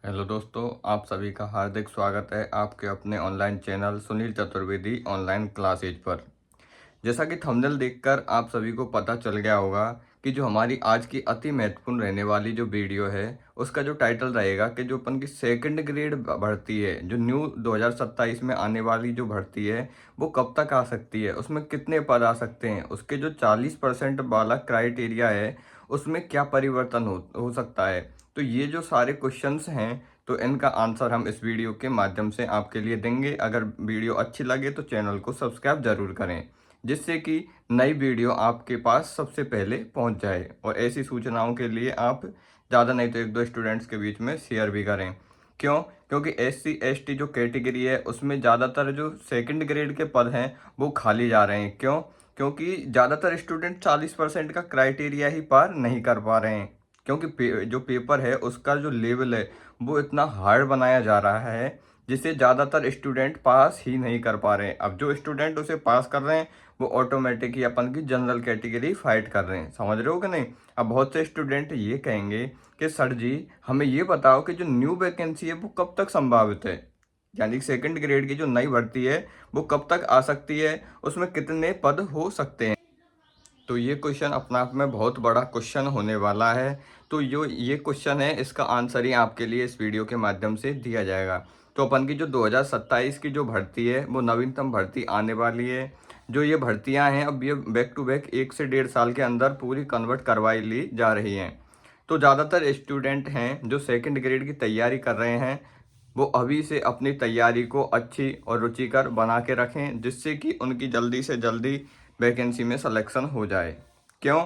Hello दोस्तों, आप सभी का हार्दिक स्वागत है आपके अपने online channel Sunil Chaturvedi online classes पर। जैसा कि थंबनेल देखकर आप सभी को पता चल गया होगा कि जो हमारी आज की अति महत्वपूर्ण रहने वाली जो वीडियो है उसका जो टाइटल रहेगा कि जो अपन की सेकंड ग्रेड भर्ती है, जो न्यू 2027 में आने वाली जो भर्ती है वो कब तक आ सकती है, उसमें कितने पद आ सकते हैं, उसके जो 40% वाला क्राइटेरिया है उसमें क्या परिवर्तन हो सकता है। तो ये जो सारे क्वेश्चंस हैं तो इनका आंसर हम इस वीडियो के माध्यम से आपके लिए देंगे। अगर वीडियो अच्छी लगे तो चैनल को सब्सक्राइब जरूर करें, जिससे कि नई वीडियो आपके पास सबसे पहले पहुंच जाए। और ऐसी सूचनाओं के लिए आप ज़्यादा नहीं तो एक दो स्टूडेंट्स के बीच में शेयर भी करें। क्यों? क्योंकि SC ST जो कैटेगरी है उसमें ज़्यादातर जो सेकंड ग्रेड के पद हैं वो खाली जा रहे हैं। क्यों? क्योंकि ज़्यादातर स्टूडेंट 40% का क्राइटेरिया ही पार नहीं कर पा रहे हैं। क्योंकि जो पेपर है उसका जो लेवल है वो इतना हार्ड बनाया जा रहा है जिसे ज़्यादातर स्टूडेंट पास ही नहीं कर पा रहे हैं। अब जो स्टूडेंट उसे पास कर रहे हैं वो ऑटोमेटिक ही अपन की जनरल कैटेगरी फाइट कर रहे हैं। समझ रहे हो कि नहीं? अब बहुत से स्टूडेंट ये कहेंगे कि सर जी हमें ये बताओ कि जो न्यू वैकेंसी है वो कब तक संभावित है, यानी सेकंड ग्रेड की जो नई भर्ती है वो कब तक आ सकती है, उसमें कितने पद हो सकते हैं। तो ये क्वेश्चन अपने आप में बहुत बड़ा क्वेश्चन होने वाला है। तो जो ये क्वेश्चन है इसका आंसर ही आपके लिए इस वीडियो के माध्यम से दिया जाएगा। तो अपन की जो 2027 की जो भर्ती है वो नवीनतम भर्ती आने वाली है। जो ये भर्तियां हैं अब ये बैक टू बैक 1 से 1.5 साल के अंदर पूरी कन्वर्ट करवाई ली जा रही हैं। तो ज़्यादातर स्टूडेंट हैं जो सेकंड ग्रेड की तैयारी कर रहे हैं वो अभी से अपनी तैयारी को अच्छी और रुचिकर बना के रखें, जिससे कि उनकी जल्दी से जल्दी वैकेंसी में सिलेक्शन हो जाए। क्यों?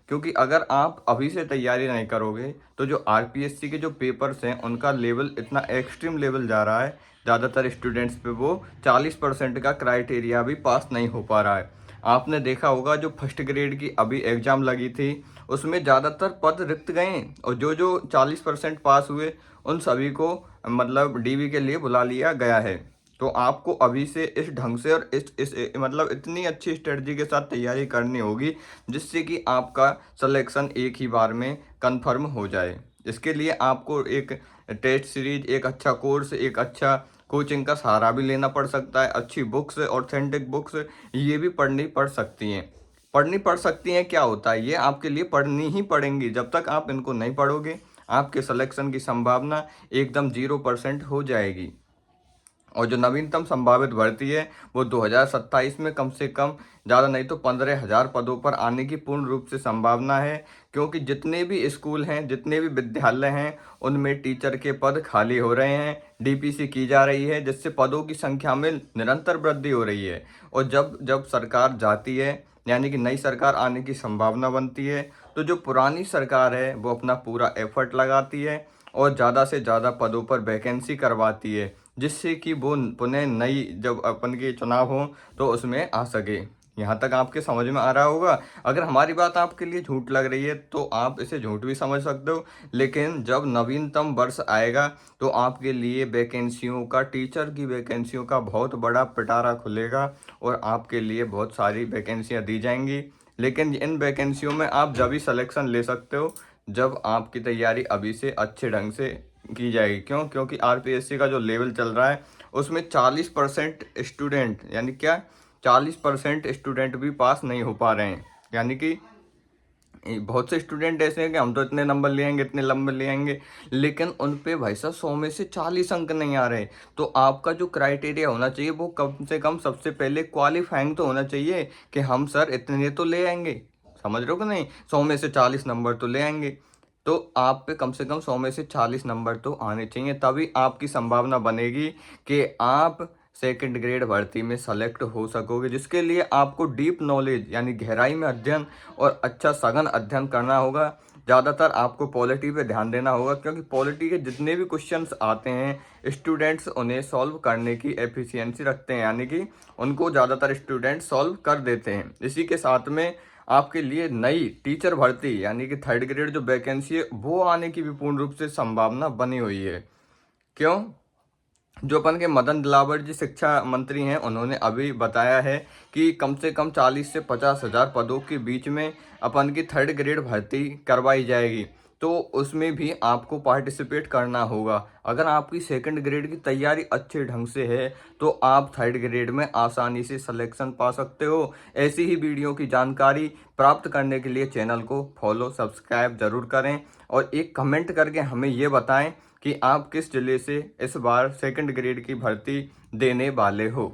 क्योंकि अगर आप अभी से तैयारी नहीं करोगे तो जो RPSC के जो पेपर्स हैं उनका लेवल इतना एक्सट्रीम लेवल जा रहा है, ज़्यादातर स्टूडेंट्स पे वो 40% का क्राइटेरिया भी पास नहीं हो पा रहा है। आपने देखा होगा जो फर्स्ट ग्रेड की अभी एग्ज़ाम लगी थी उसमें ज़्यादातर पद रिक्त गए और जो जो 40% पास हुए उन सभी को मतलब DV के लिए बुला लिया गया है। तो आपको अभी से इस ढंग से और इस मतलब इतनी अच्छी स्ट्रेटजी के साथ तैयारी करनी होगी जिससे कि आपका सिलेक्शन एक ही बार में कंफर्म हो जाए। इसके लिए आपको एक टेस्ट सीरीज, एक अच्छा कोर्स, एक अच्छा कोचिंग का सहारा भी लेना पड़ सकता है। अच्छी बुक्स, ऑथेंटिक बुक्स ये भी पढ़नी पड़ सकती हैं। क्या होता है, ये आपके लिए पढ़नी ही पड़ेंगी। जब तक आप इनको नहीं पढ़ोगे आपके सिलेक्शन की संभावना एकदम 0% हो जाएगी। और जो नवीनतम संभावित भर्ती है वो 2027 में कम से कम ज़्यादा नहीं तो 15,000 पदों पर आने की पूर्ण रूप से संभावना है। क्योंकि जितने भी स्कूल हैं, जितने भी विद्यालय हैं उनमें टीचर के पद खाली हो रहे हैं, DPC की जा रही है, जिससे पदों की संख्या में निरंतर वृद्धि हो रही है। और जब जब सरकार जाती है यानी कि नई सरकार आने की संभावना बनती है तो जो पुरानी सरकार है वो अपना पूरा एफर्ट लगाती है और ज़्यादा से ज़्यादा पदों पर वैकेंसी करवाती है, जिससे कि वो पुनः नई जब अपन के चुनाव हो तो उसमें आ सके। यहाँ तक आपके समझ में आ रहा होगा। अगर हमारी बात आपके लिए झूठ लग रही है तो आप इसे झूठ भी समझ सकते हो, लेकिन जब नवीनतम वर्ष आएगा तो आपके लिए वैकेंसियों का, टीचर की वैकेंसियों का बहुत बड़ा पिटारा खुलेगा और आपके लिए बहुत सारी वैकेंसियाँ दी जाएंगी। लेकिन इन वैकेंसियों में आप जब भी सिलेक्शन ले सकते हो जब आपकी तैयारी अभी से अच्छे ढंग से की जाएगी। क्यों? क्योंकि RPSC का जो लेवल चल रहा है उसमें 40% स्टूडेंट, यानी क्या, 40% स्टूडेंट भी पास नहीं हो पा रहे हैं। यानी कि बहुत से स्टूडेंट ऐसे हैं कि हम तो इतने नंबर ले आएंगे, इतने नंबर ले आएंगे, लेकिन उन पे भाई साहब 100 में से 40 अंक नहीं आ रहे। तो आपका जो क्राइटेरिया होना चाहिए वो कम से कम सबसे पहले क्वालिफाइंग तो होना चाहिए कि हम सर इतने तो ले आएंगे। समझ रहे हो कि नहीं? 100 में से 40 नंबर तो ले आएंगे। तो आप पे कम से कम 100 में से 40 नंबर तो आने चाहिए, तभी आपकी संभावना बनेगी कि आप सेकंड ग्रेड भर्ती में सेलेक्ट हो सकोगे, जिसके लिए आपको डीप नॉलेज यानी गहराई में अध्ययन और अच्छा सघन अध्ययन करना होगा। ज़्यादातर आपको पॉलिटी पे ध्यान देना होगा, क्योंकि पॉलिटी के जितने भी क्वेश्चंस आते हैं स्टूडेंट्स उन्हें सॉल्व करने की एफिशिएंसी रखते हैं, यानी कि उनको ज़्यादातर स्टूडेंट सॉल्व कर देते हैं। इसी के साथ में आपके लिए नई टीचर भर्ती यानी कि थर्ड ग्रेड जो वैकेंसी है वो आने की भी पूर्ण रूप से संभावना बनी हुई है। क्यों? जो अपन के मदन दिलावर जी शिक्षा मंत्री हैं उन्होंने अभी बताया है कि कम से कम 40 से 50 हज़ार पदों के बीच में अपन की थर्ड ग्रेड भर्ती करवाई जाएगी। तो उसमें भी आपको पार्टिसिपेट करना होगा। अगर आपकी सेकंड ग्रेड की तैयारी अच्छे ढंग से है तो आप थर्ड ग्रेड में आसानी से सिलेक्शन पा सकते हो। ऐसी ही वीडियो की जानकारी प्राप्त करने के लिए चैनल को फॉलो सब्सक्राइब जरूर करें और एक कमेंट करके हमें ये बताएं कि आप किस जिले से इस बार सेकंड ग्रेड की भर्ती देने वाले हो।